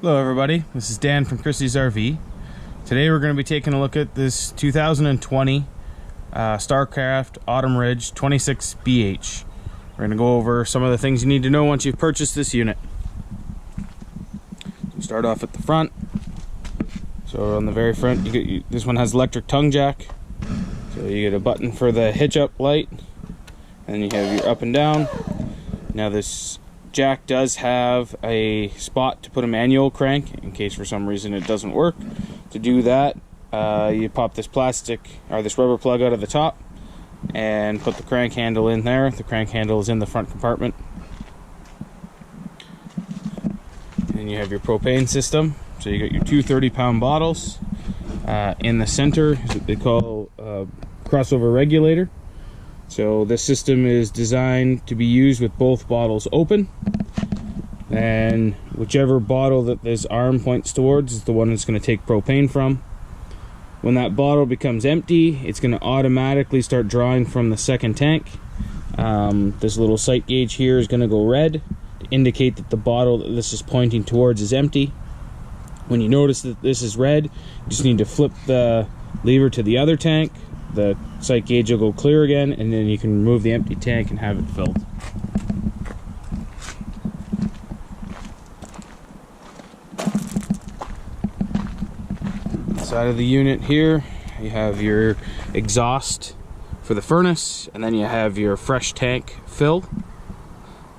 Hello everybody, this is Dan from Christie's RV. Today we're going to be taking a look at this 2020 Starcraft Autumn Ridge 26BH. We're going to go over some of the things you need to know once you've purchased this unit. So start off at the front. So on the very front, this one has electric tongue jack. So you get a button for the hitch up light, and then you have your up and down. Now this jack does have a spot to put a manual crank in case for some reason it doesn't work. To do that, you pop this plastic or this rubber plug out of the top and put the crank handle in there. The crank handle is in the front compartment. And you have your propane system. So you got your two 30-pound bottles. In the center is what they call a crossover regulator. So this system is designed to be used with both bottles open, and whichever bottle that this arm points towards is the one that's going to take propane from. When that bottle becomes empty, it's going to automatically start drawing from the second tank. This little sight gauge here is going to go red to indicate that the bottle that this is pointing towards is empty. When you notice that this is red, you just need to flip the lever to the other tank. The sight gauge will go clear again, and then you can remove the empty tank and have it filled. Inside of the unit here, you have your exhaust for the furnace, and then you have your fresh tank fill.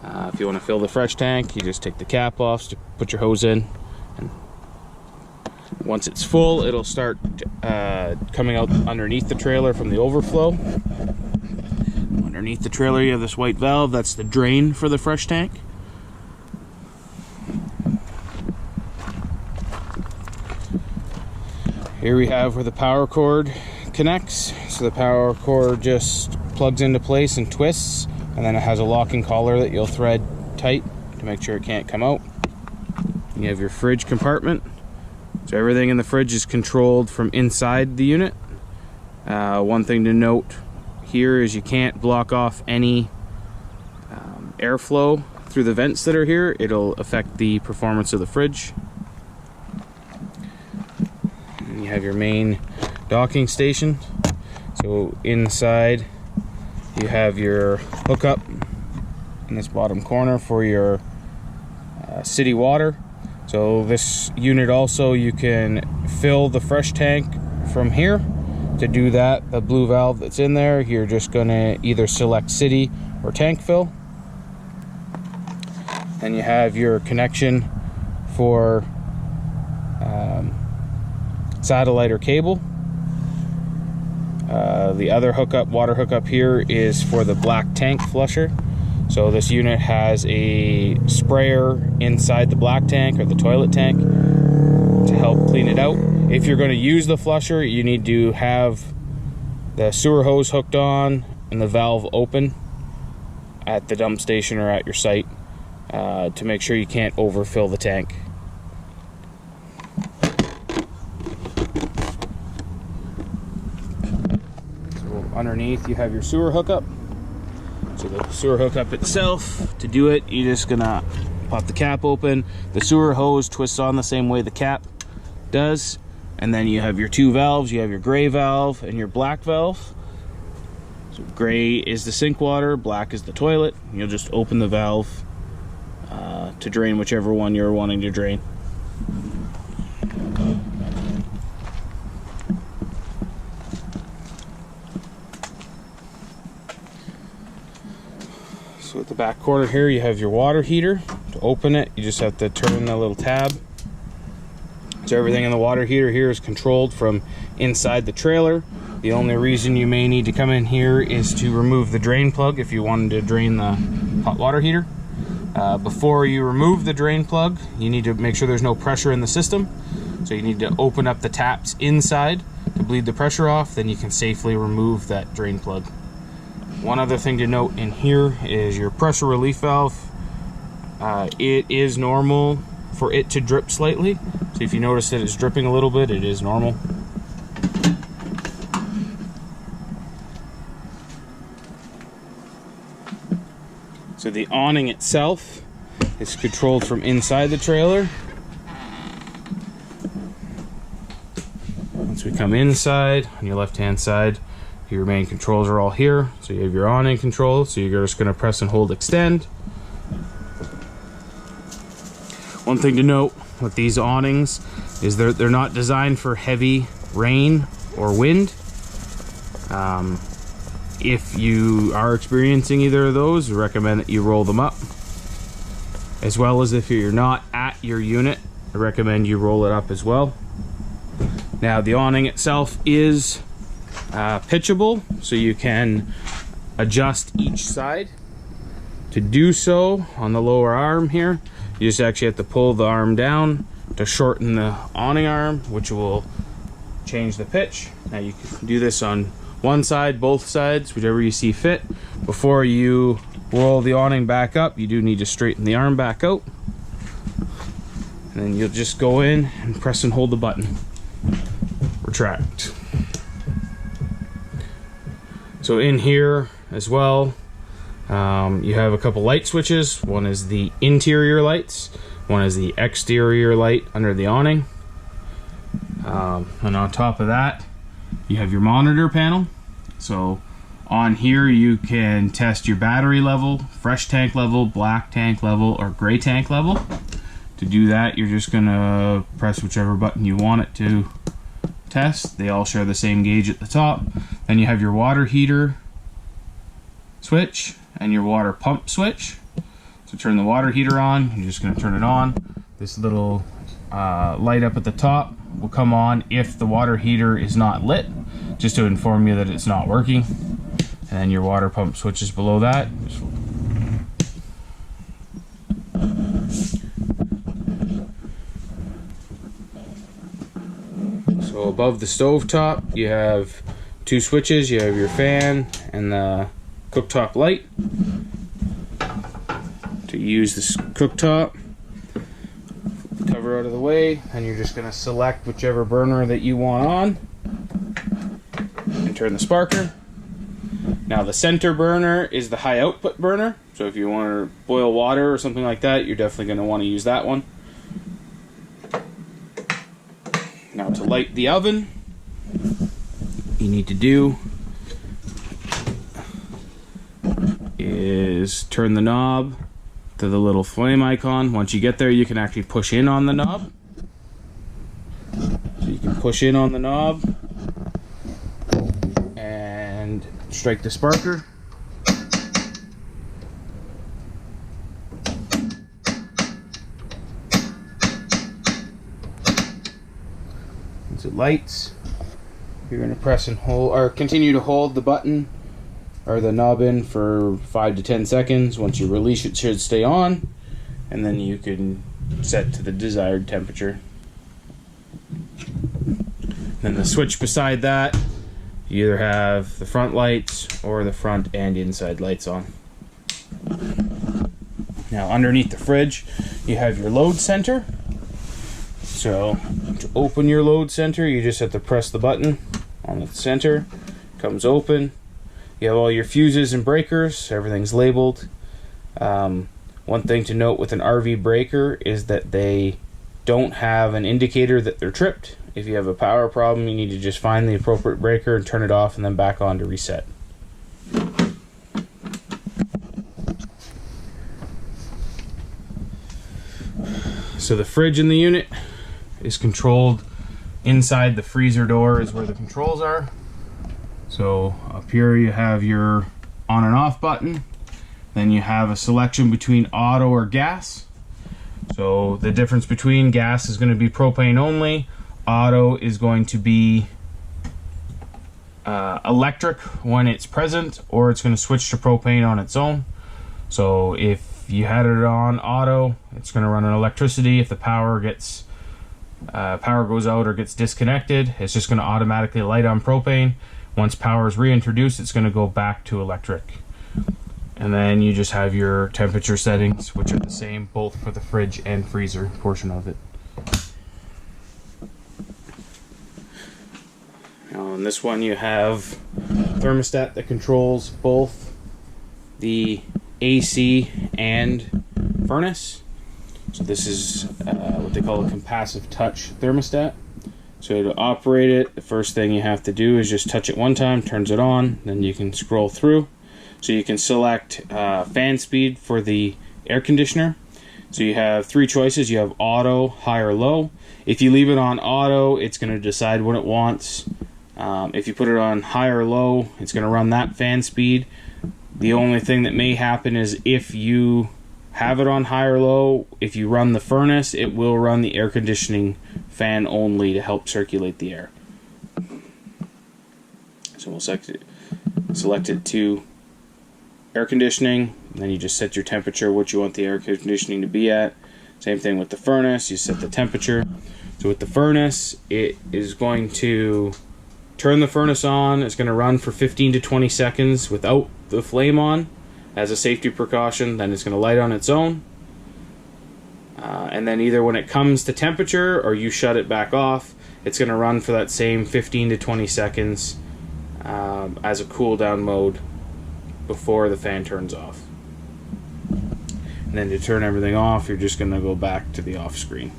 If you want to fill the fresh tank, you just take the cap off, put your hose in, and once it's full, it'll start coming out underneath the trailer from the overflow. Underneath the trailer, you have this white valve. That's the drain for the fresh tank. Here we have where the power cord connects. So the power cord just plugs into place and twists, and then it has a locking collar that you'll thread tight to make sure it can't come out. You have your fridge compartment. So everything in the fridge is controlled from inside the unit. One thing to note here is you can't block off any airflow through the vents that are here. It'll affect the performance of the fridge. And you have your main docking station. So inside you have your hookup in this bottom corner for your city water. So this unit also, you can fill the fresh tank from here. To do that, the blue valve that's in there, you're just gonna either select city or tank fill. Then you have your connection for satellite or cable. The other hookup, water hookup here, is for the black tank flusher. So this unit has a sprayer inside the black tank or the toilet tank to help clean it out. If you're going to use the flusher, you need to have the sewer hose hooked on and the valve open at the dump station or at your site to make sure you can't overfill the tank. So underneath you have your sewer hookup. So the sewer hookup itself, to do it, you're just gonna pop the cap open. The sewer hose twists on the same way the cap does. And then you have your two valves. You have your gray valve and your black valve. So gray is the sink water, black is the toilet. You'll just open the valve to drain whichever one you're wanting to drain. So at the back corner here, you have your water heater. To open it, you just have to turn the little tab. So everything in the water heater here is controlled from inside the trailer. The only reason you may need to come in here is to remove the drain plug if you wanted to drain the hot water heater. Before you remove the drain plug, you need to make sure there's no pressure in the system. So you need to open up the taps inside to bleed the pressure off, then you can safely remove that drain plug. One other thing to note in here is your pressure relief valve. It is normal for it to drip slightly. So if you notice that it's dripping a little bit, it is normal. So the awning itself is controlled from inside the trailer. come inside, on your left hand side, your main controls are all here. So you have your awning control, so you're just going to press and hold extend. One thing to note with these awnings is they're not designed for heavy rain or wind. If you are experiencing either of those, we recommend that you roll them up. As well as if you're not at your unit, I recommend you roll it up as well. Now the awning itself is pitchable, so you can adjust each side. To do so, on the lower arm here, you just actually have to pull the arm down to shorten the awning arm, which will change the pitch. Now you can do this on one side, both sides, whichever you see fit. Before you roll the awning back up, you do need to straighten the arm back out. And then you'll just go in and press and hold the button. Retract. So in here as well, you have a couple light switches. One is the interior lights, one is the exterior light under the awning. And on top of that, you have your monitor panel. So on here you can test your battery level, fresh tank level, black tank level, or gray tank level. To do that, you're just gonna press whichever button you want it to test. They all share the same gauge at the top. Then you have your water heater switch and your water pump switch. So turn the water heater on, you're just gonna turn it on. This little light up at the top will come on if the water heater is not lit, just to inform you that it's not working. And then your water pump switch is below that. So above the stove top, you have two switches. You have your fan and the cooktop light. To use this cooktop, cover out of the way, and you're just going to select whichever burner that you want on and turn the sparker. Now the center burner is the high output burner, so if you want to boil water or something like that, you're definitely going to want to use that one. Now to light the oven, you need to do is turn the knob to the little flame icon. Once you get there, you can actually push in on the knob. So you can push in on the knob and strike the sparker. Once it lights, you're going to press and hold, or continue to hold the button or the knob in for 5 to 10 seconds. Once you release it, should stay on, and then you can set to the desired temperature. Then the switch beside that, you either have the front lights or the front and inside lights on. Now underneath the fridge, you have your load center. So to open your load center, you just have to press the button on the center. Comes open. You have all your fuses and breakers. Everything's labeled. One thing to note with an RV breaker is that they don't have an indicator that they're tripped. If you have a power problem, you need to just find the appropriate breaker and turn it off and then back on to reset. So the fridge in the unit is controlled inside the freezer door is where the controls are. So up here you have your on and off button. Then you have a selection between auto or gas. So the difference between gas is going to be propane only. Auto is going to be electric when it's present, or it's going to switch to propane on its own. So if you had it on auto, it's going to run on electricity. If the power goes out or gets disconnected, it's just going to automatically light on propane. Once power is reintroduced, it's going to go back to electric. And then you just have your temperature settings, which are the same both for the fridge and freezer portion of it. Now on this one you have thermostat that controls both the AC and furnace. So this is what they call a compassive touch thermostat. So to operate it, the first thing you have to do is just touch it one time, turns it on, then you can scroll through. So you can select fan speed for the air conditioner. So you have three choices. You have auto, high, or low. If you leave it on auto, it's going to decide what it wants. If you put it on high or low, it's going to run that fan speed. The only thing that may happen is if you have it on high or low, if you run the furnace, it will run the air conditioning fan only to help circulate the air. So we'll select it to air conditioning, and then you just set your temperature, what you want the air conditioning to be at. Same thing with the furnace, you set the temperature. So with the furnace, it is going to turn the furnace on. It's going to run for 15 to 20 seconds without the flame on as a safety precaution. Then it's going to light on its own. And then either when it comes to temperature or you shut it back off, it's going to run for that same 15 to 20 seconds as a cool down mode before the fan turns off. And then to turn everything off, you're just going to go back to the off screen.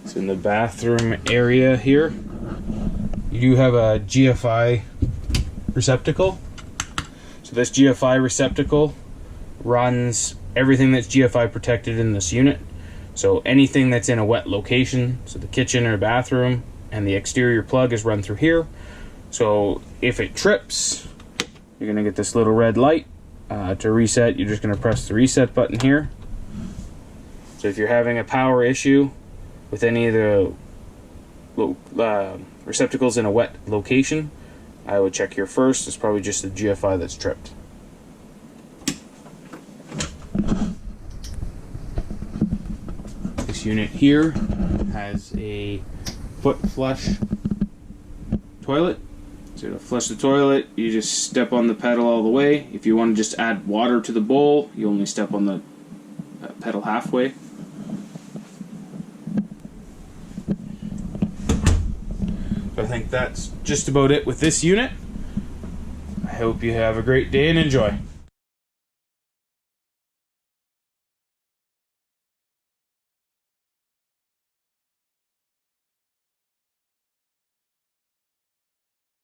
So in the bathroom area here, you do have a Gfi receptacle. So this Gfi receptacle runs everything that's Gfi protected in this unit. So anything that's in a wet location, so the kitchen or bathroom, and the exterior plug is run through here. So if it trips, you're going to get this little red light. To reset, you're just going to press the reset button here. So if you're having a power issue with any of the receptacles in a wet location, I would check here first. It's probably just the Gfi that's tripped. This unit here has a foot flush toilet. So to flush the toilet, you just step on the pedal all the way. If you want to just add water to the bowl, you only step on the pedal halfway. So I think that's just about it with this unit. I hope you have a great day and enjoy.